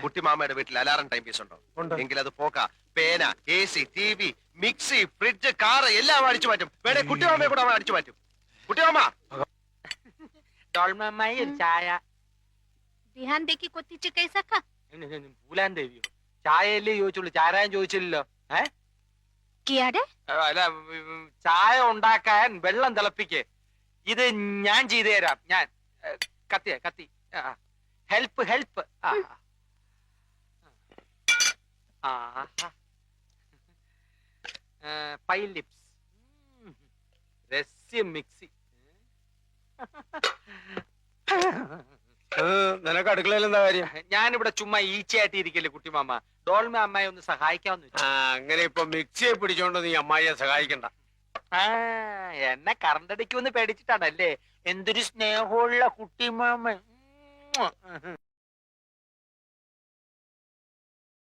കുട്ടിമാമയുടെ വീട്ടിൽ alarm time piece ഉണ്ടോ? എങ്കിൽ അത് പോക്ക. പേന, AC, TV, mixie, fridge, car എല്ലാം അടിച്ചു മാറ്റും. വേണേ കുട്ടിമാമയെ കൂടെ അവൻ അടിച്ചു മാറ്റും. കുട്ടിമാമ ഡോൾമമ്മായി ഒരു ചായ. ध्यान देखी कोती चे कैसा का പൂലാൻ ദേവിയോ? ചായയല്ലേ ചോദിച്ചുള്ളൂ, ചാരായം ചോദിച്ചില്ലല്ലോ. किया रे അല്ല, ചായ ഉണ്ടാക്കാൻ വെള്ളം തിളപ്പിക്കേ. ഇത് ഞാൻ ചെയ്തു തരാം. ഞാൻ കത്തി ഹെൽപ്പ് ഹെൽപ്പ്. പൈ ലിപ്സ്, രസ്യം മിക്സി. നിനക്ക് അടുക്കളയിൽ എന്താ കാര്യം? ഞാനിവിടെ ചുമ്മാ ഈച്ചയായിട്ട് ഇരിക്കല്ലേ കുട്ടിമാമ. ഡോൾമ അമ്മായി ഒന്ന് സഹായിക്കാമെന്ന് വെച്ചു. അങ്ങനെ ഇപ്പൊ മിക്സിയെ പിടിച്ചോണ്ട് നീ അമ്മായിയെ സഹായിക്കണ്ട. എന്നെ കറണ്ടടിക്കുമെന്ന് പേടിച്ചിട്ടാണല്ലേ? എന്തൊരു സ്നേഹമുള്ള കുട്ടിമാമ.